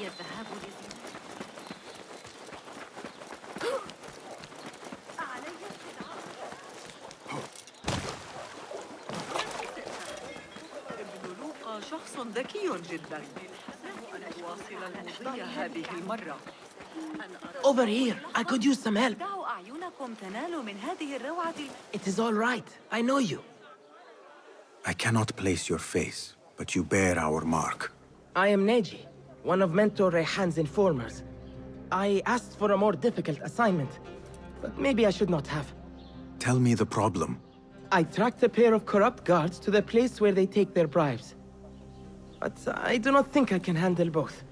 الذهاب لزيارة. ابن لوقا شخص ذكي جدا. أن أواصل المضي هذه المرة. Over here, I could use some help. دعوا أعينكم تنال من هذه الروعة. It is all right. I know you. I cannot place your face, but you bear our mark. I am Neji, one of Mentor Rayhan's informers. I asked for a more difficult assignment, but maybe I should not have. Tell me the problem. I tracked a pair of corrupt guards to the place where they take their bribes. But I do not think I can handle both.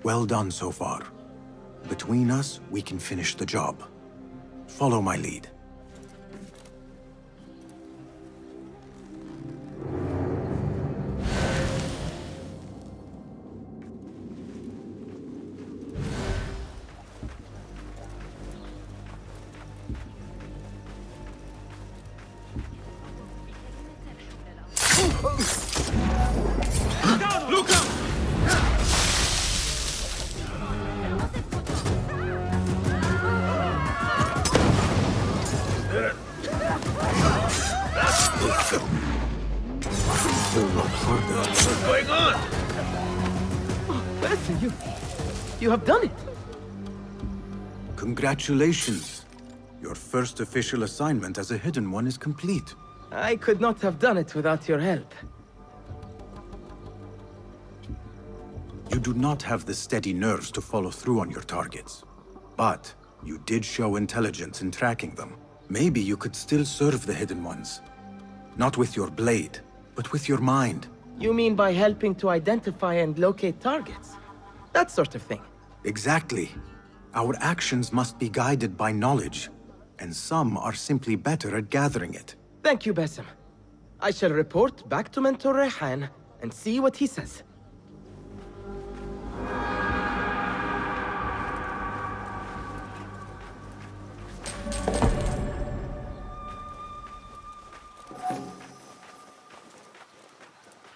Well done so far. Between us, we can finish the job. Follow my lead. What's going on? Listen, you have done it. Congratulations. Your first official assignment as a hidden one is complete. I could not have done it without your help. You do not have the steady nerves to follow through on your targets. But you did show intelligence in tracking them. Maybe you could still serve the hidden ones. Not with your blade, but with your mind. You mean by helping to identify and locate targets? That sort of thing. Exactly. Our actions must be guided by knowledge, and some are simply better at gathering it. Thank you, Basim. I shall report back to Mentor Rayhan and see what he says.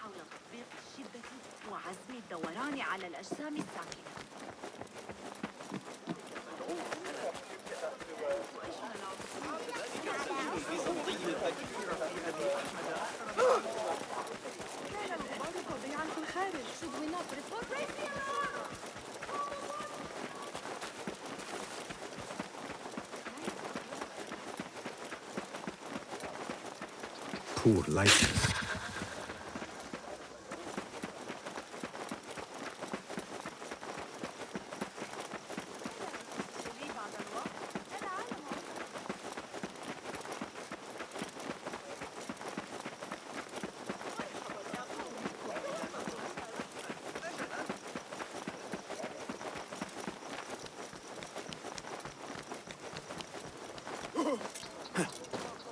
حول تطبيق الشدة وعزم الدوران على الأجسام الساكنة. كان الإنفاق وضيعا في الخارج. Should we not report? Poor license.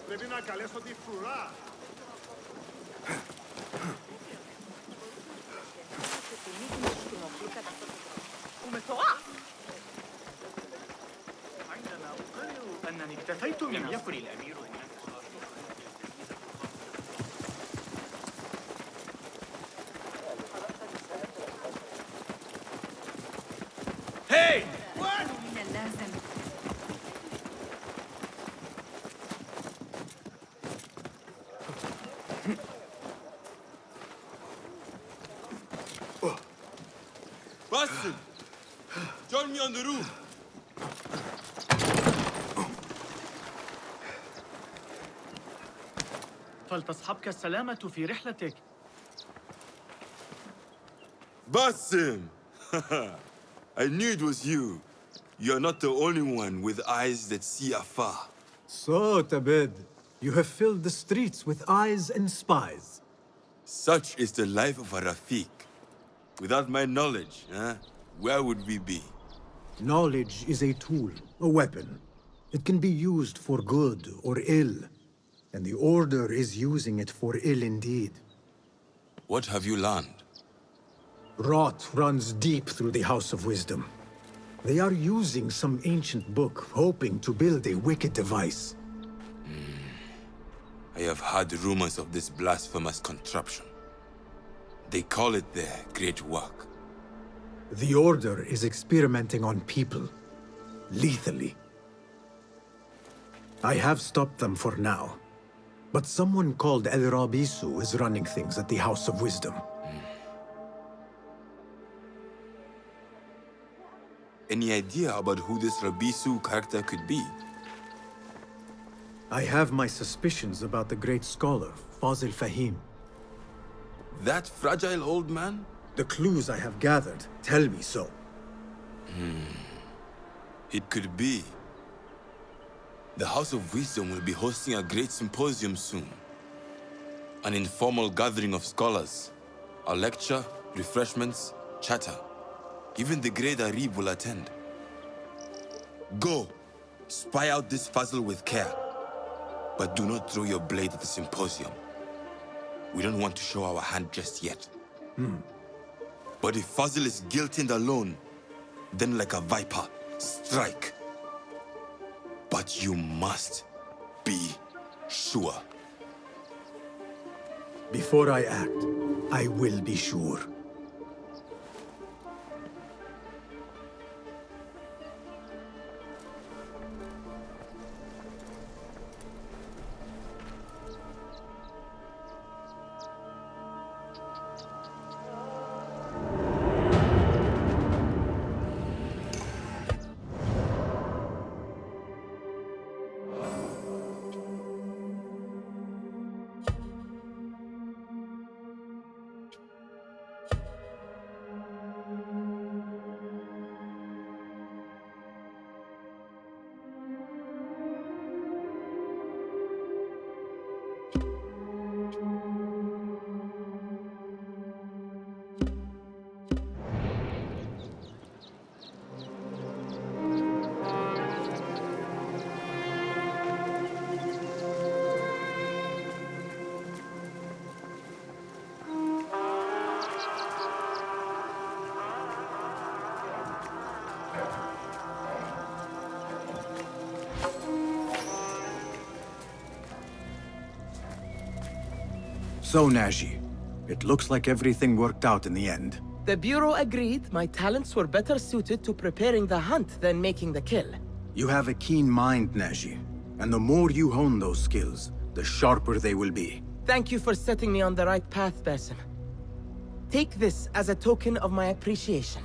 Πρέπει να καλέσω τη φρουρά. عندما أقرر أنني اكتفيت من لم يكن الأمير هناك. Hey! من اللازم. Basim! Join me on the roof! فلتصحبك السلامة في رحلتك. Basim! I knew it was you. You're not the only one with eyes that see afar. So, Tabed, you have filled the streets with eyes and spies. Such is the life of a Rafiq. Without my knowledge, where would we be? Knowledge is a tool, a weapon. It can be used for good or ill, and the Order is using it for ill indeed. What have you learned? Rot runs deep through the House of Wisdom. They are using some ancient book, hoping to build a wicked device. I have heard rumors of this blasphemous contraption. They call it their great work. The Order is experimenting on people. Lethally. I have stopped them for now. But someone called El Rabisu is running things at the House of Wisdom. Any idea about who this Rabisu character could be? I have my suspicions about the great scholar, Fazil Fahim. That fragile old man? The clues I have gathered tell me so. It could be. The House of Wisdom will be hosting a great symposium soon. An informal gathering of scholars. A lecture, refreshments, chatter. Even the great Arib will attend. Go, spy out this Fazil with care. But do not throw your blade at the symposium. We don't want to show our hand just yet. But if Fazil is guilty and alone, then like a viper, strike. But you must be sure. Before I act, I will be sure. So, Naji, it looks like everything worked out in the end. The Bureau agreed my talents were better suited to preparing the hunt than making the kill. You have a keen mind, Naji, and the more you hone those skills, the sharper they will be. Thank you for setting me on the right path, Basim. Take this as a token of my appreciation.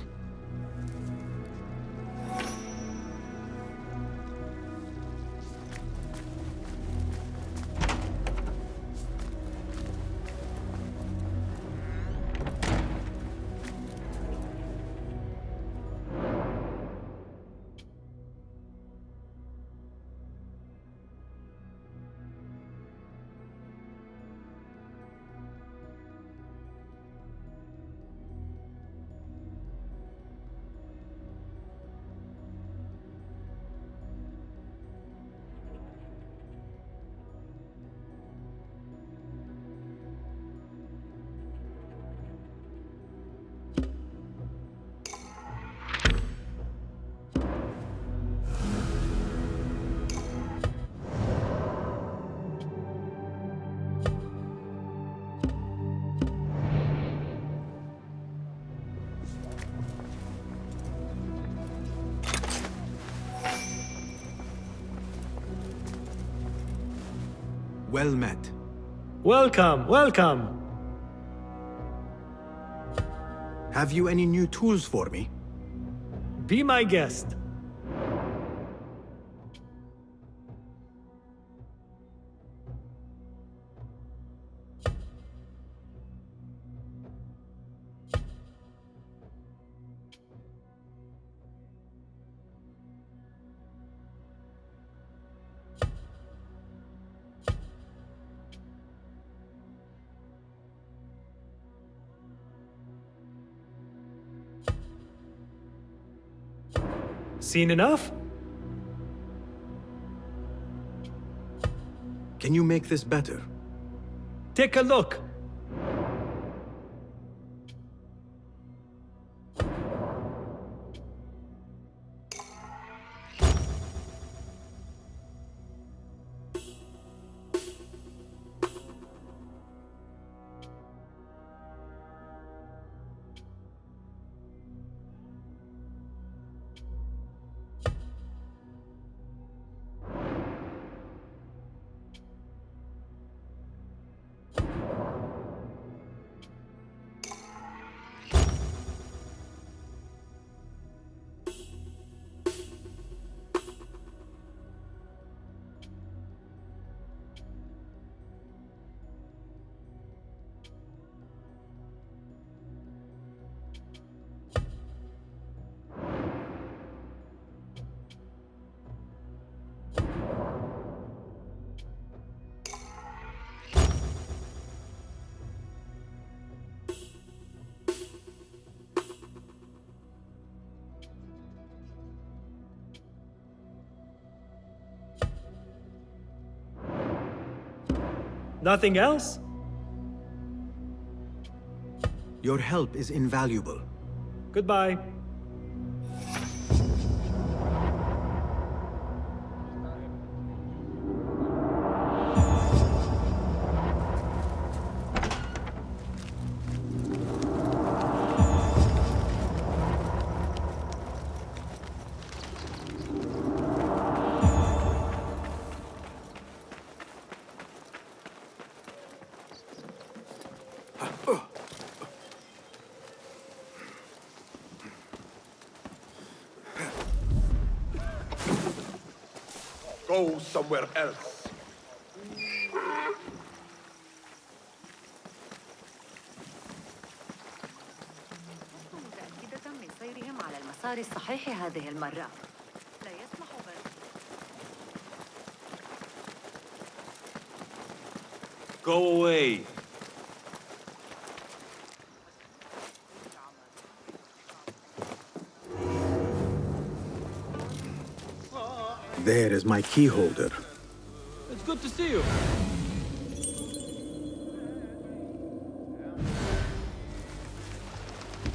Well met. Welcome, welcome. Have you any new tools for me? Be my guest. Seen enough? Can you make this better? Take a look. Nothing else? Your help is invaluable. Goodbye. Go somewhere else. لست متأكدة من سيرهم على المسار الصحيح هذه المرة. لا يسمح بنا. Go away. There is my key holder. It's good to see you.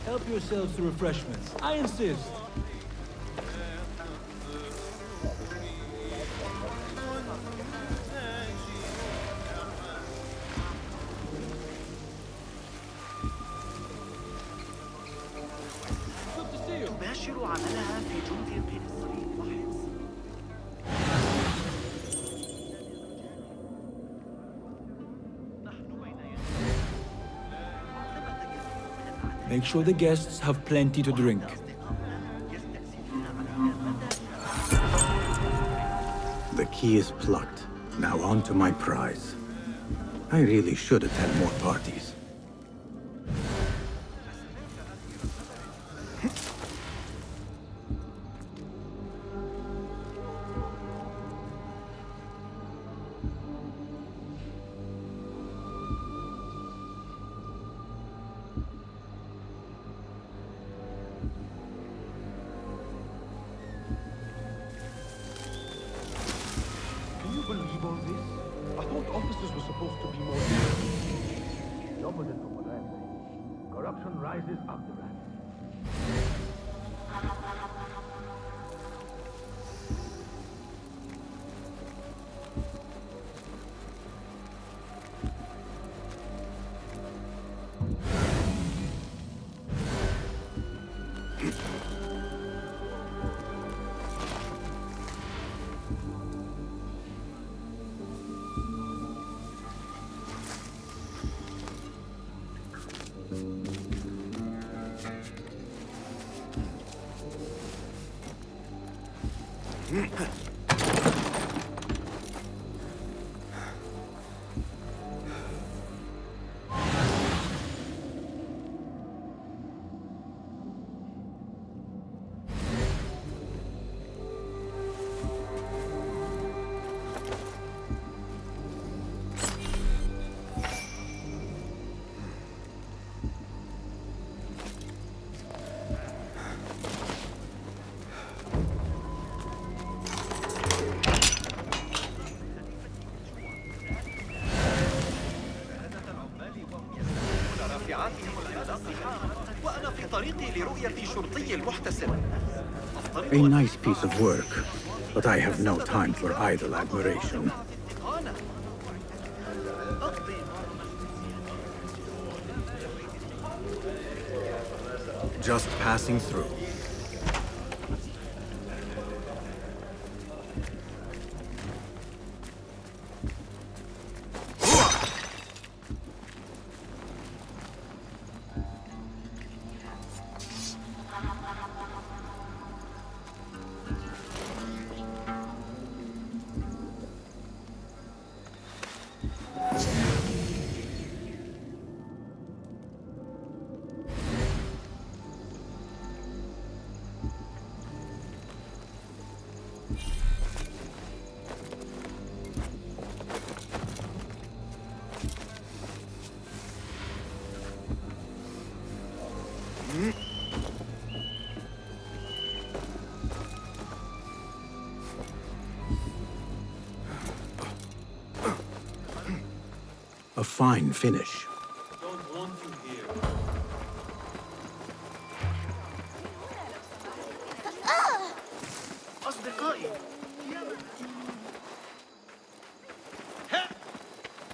Help yourselves to refreshments. I insist. Good to see you. تباشر عملها في جند قنصري وحرص. Make sure the guests have plenty to drink. The key is plucked. Now on to my prize. I really should attend more parties. Can you believe all this? I thought officers were supposed to be more dominant from what I'm saying. Corruption rises up the ranks. وأنا في طريقي لرؤية شرطي المحتسب. A nice piece of work, but I have no time for idle admiration. Just passing through. A fine finish. Don't want you here. أصدقائي.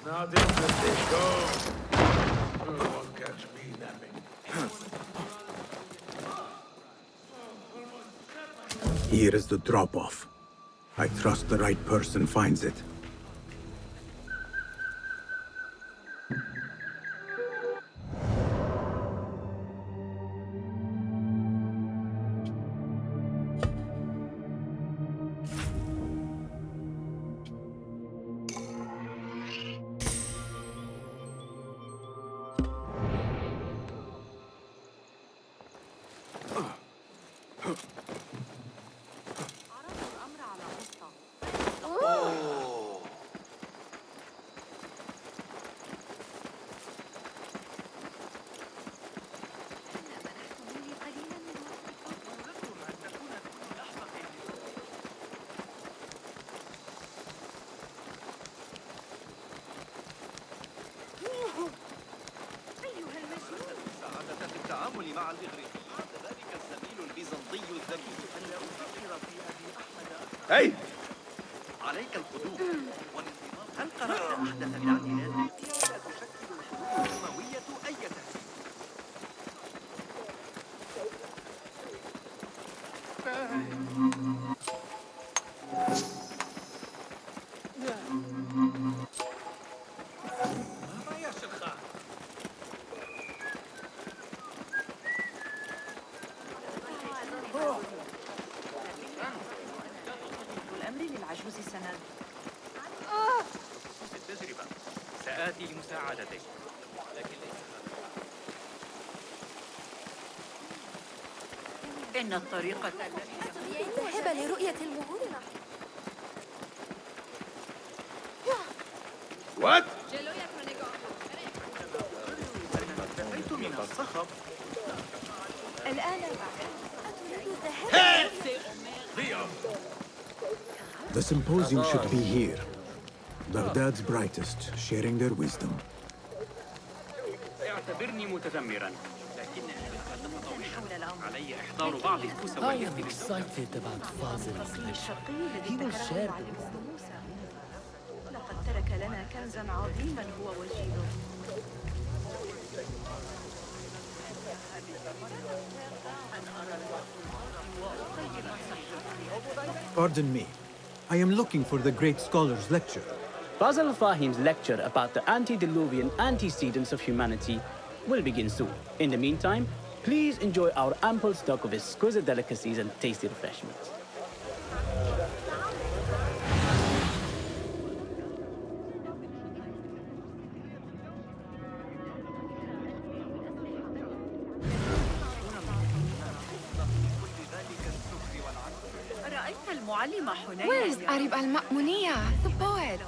Now this is it. Go. You won't catch me napping. Here is the drop-off. I trust the right person finds it. عرضوا الأمر على أوسطا. منحتموني قليلا من وقتكم. أردتم أن تكون كل أحمق. أيها المجنون. السعادة في التعامل مع الإغريقيين. ذلك الزميل البيزنطي الذكي. أن أفكر في أبي أحمد. Hey! عليك القدوم والانتظار. هل قرأت أحدث التعديلات التي لا تشكل الحروب السماوية أي تهديد؟ ماذا يا شيخان؟ الأمر للعجوز سند. بالتجربة سآتي لمساعدتك. لكن ليس إن الطريقة التي ذهب لرؤية المهور. What? انتهيت من الصخب. الآن أتريد الذهاب؟ The symposium should be here. Baghdad's brightest, sharing their wisdom. اعتبرني متذمرا. لكن علي إحضار بعض الفسويات excited about Fazil. الشرقي الذي He will ذكره share معلم موسى. لقد ترك لنا كنزا عظيما هو وجيله. Pardon me. I am looking for the great scholar's lecture. Basil Fahim's lecture about the antediluvian antecedents of humanity will begin soon. In the meantime, please enjoy our ample stock of exquisite delicacies and tasty refreshments. رأيت المعلم حنين. Where is Arib al-Ma'muniyya, the poet?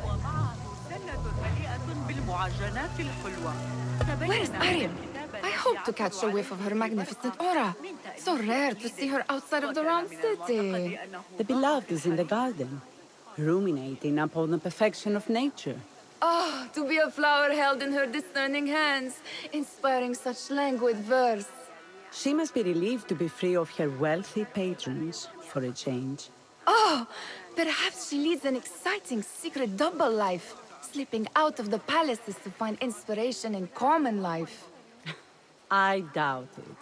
ومعه سلة مليئة بالمعجنات الحلوة. Where's Arib? I hope to catch a whiff of her magnificent aura. So rare to see her outside of the round city. The beloved is in the garden, ruminating upon the perfection of nature. Oh, to be a flower held in her discerning hands, inspiring such languid verse. She must be relieved to be free of her wealthy patrons for a change. Oh, perhaps she leads an exciting secret double life, slipping out of the palaces to find inspiration in common life. I doubt it.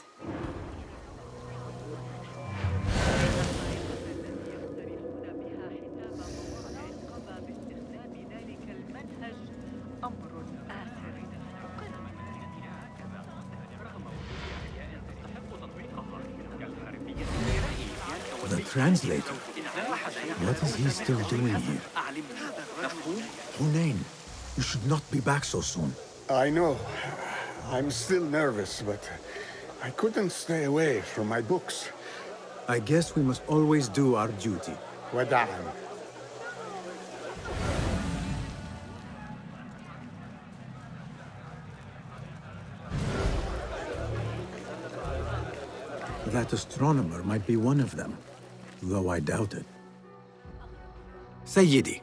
The translator? What is he still doing here? Hunain, you should not be back so soon. I know. I'm still nervous, but I couldn't stay away from my books. I guess we must always do our duty. Wada'an. That astronomer might be one of them, though I doubt it. Sayyidi,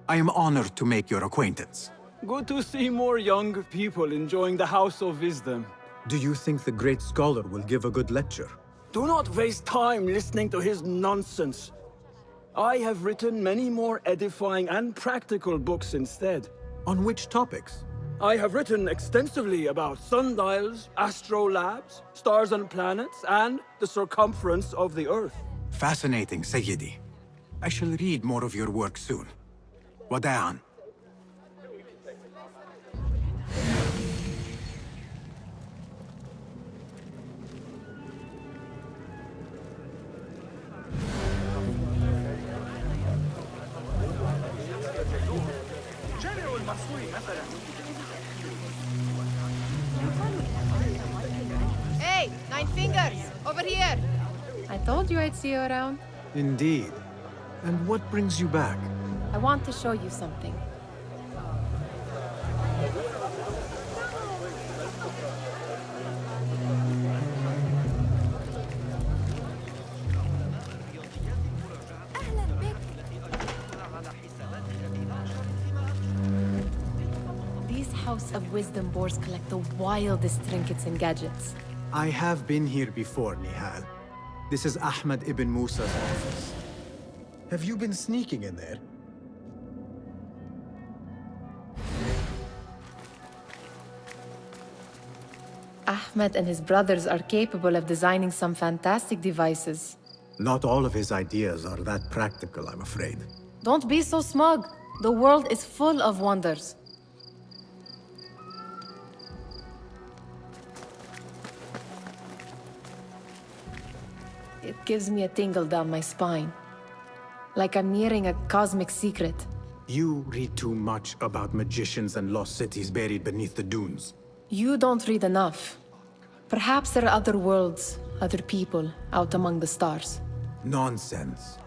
I am honored to make your acquaintance. Good to see more young people enjoying the House of Wisdom. Do you think the great scholar will give a good lecture? Do not waste time listening to his nonsense. I have written many more edifying and practical books instead. On which topics? I have written extensively about sundials, astrolabes, stars and planets, and the circumference of the Earth. Fascinating, Sayyidi. I shall read more of your work soon. Wada'an. Hey, Nine Fingers! Over here! I told you I'd see you around. Indeed. And what brings you back? I want to show you something. These House of Wisdom boards collect the wildest trinkets and gadgets. I have been here before, Nihal. This is Ahmed ibn Musa's office. Have you been sneaking in there? Ahmed and his brothers are capable of designing some fantastic devices. Not all of his ideas are that practical, I'm afraid. Don't be so smug. The world is full of wonders. It gives me a tingle down my spine. Like I'm nearing a cosmic secret. You read too much about magicians and lost cities buried beneath the dunes. You don't read enough. Perhaps there are other worlds, other people, out among the stars. Nonsense.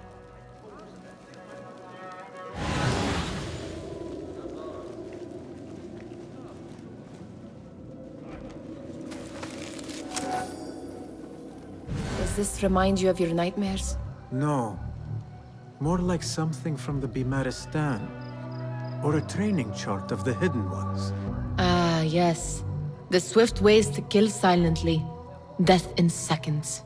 Does this remind you of your nightmares? No. More like something from the Bimaristan. Or a training chart of the Hidden Ones. Ah, yes. The swift ways to kill silently. Death in seconds.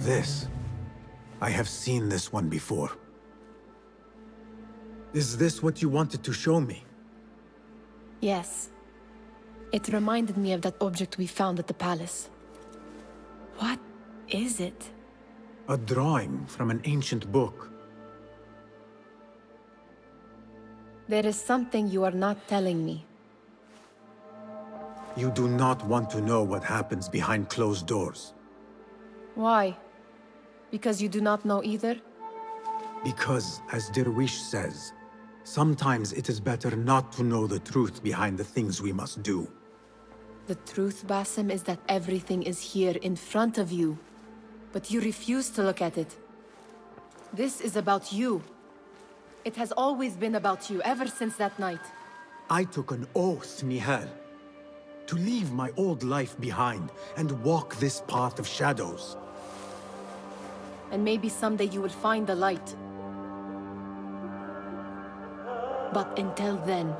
This. I have seen this one before. Is this what you wanted to show me? Yes. It reminded me of that object we found at the palace. What is it? A drawing from an ancient book. There is something you are not telling me. You do not want to know what happens behind closed doors. Why? Because you do not know either? Because, as Derwish says, sometimes it is better not to know the truth behind the things we must do. The truth, Basim, is that everything is here in front of you. But you refuse to look at it. This is about you. It has always been about you, ever since that night. I took an oath, Nihal, to leave my old life behind and walk this path of shadows. And maybe someday you will find the light. But until then,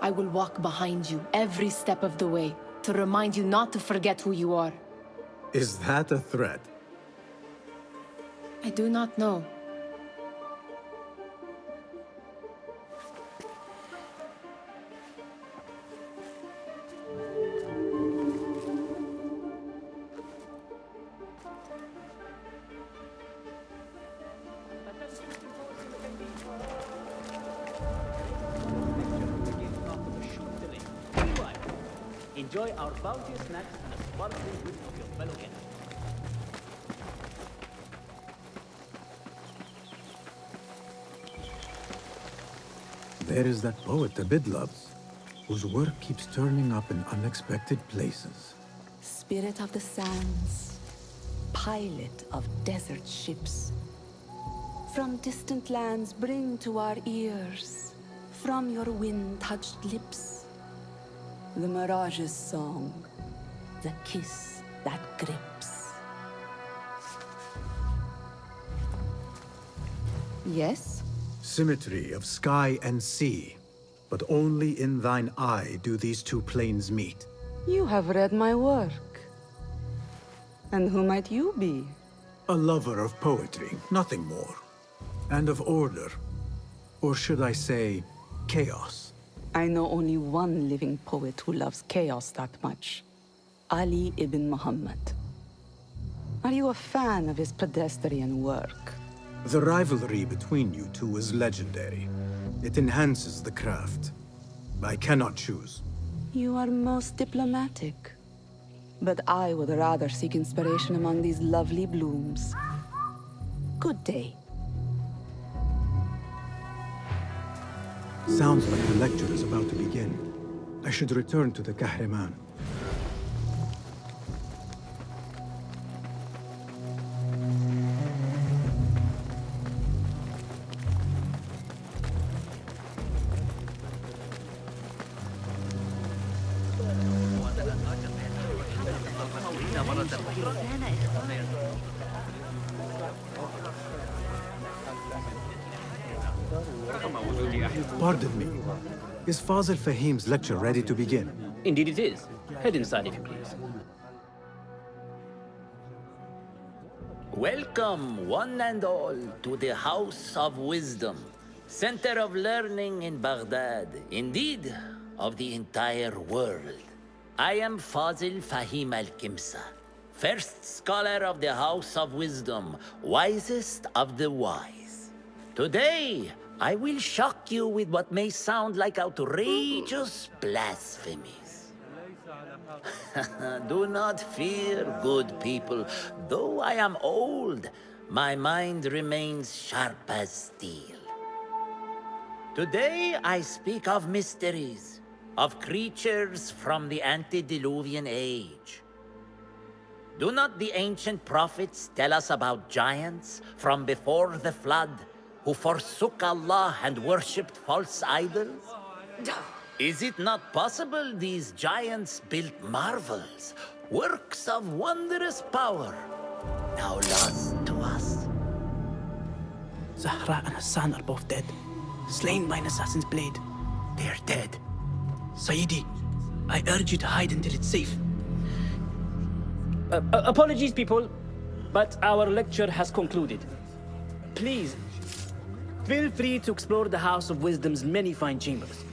I will walk behind you every step of the way to remind you not to forget who you are. Is that a threat? I do not know. Enjoy our bounteous snacks and a sparkling drink of your fellow guests. There is that poet Abid loves, whose work keeps turning up in unexpected places. Spirit of the sands, pilot of desert ships, from distant lands bring to our ears, from your wind-touched lips, the Mirage's song, the kiss that grips. Yes? Symmetry of sky and sea, but only in thine eye do these two planes meet. You have read my work. And who might you be? A lover of poetry, nothing more. And of order. Or should I say, chaos. I know only one living poet who loves chaos that much. Ali ibn Muhammad. Are you a fan of his pedestrian work? The rivalry between you two is legendary. It enhances the craft. I cannot choose. You are most diplomatic. But I would rather seek inspiration among these lovely blooms. Good day. Sounds like the lecture is about to begin. I should return to the Kahraman. Pardon me. Is Fazil Fahim's lecture ready to begin? Indeed it is. Head inside if you please. Welcome, one and all, to the House of Wisdom, center of learning in Baghdad, indeed, of the entire world. I am Fazil Fahim al-Kimsa, first scholar of the House of Wisdom, wisest of the wise. Today, I will shock you with what may sound like outrageous blasphemies. Do not fear, good people. Though I am old, my mind remains sharp as steel. Today I speak of mysteries, of creatures from the antediluvian age. Do not the ancient prophets tell us about giants from before the flood who forsook Allah and worshipped false idols? Is it not possible these giants built marvels, works of wondrous power, now lost to us? Zahra and Hassan are both dead, slain by an assassin's blade. They're dead. Sayyidi, I urge you to hide until it's safe. Apologies, people, but our lecture has concluded. Please, feel free to explore the House of Wisdom's many fine chambers.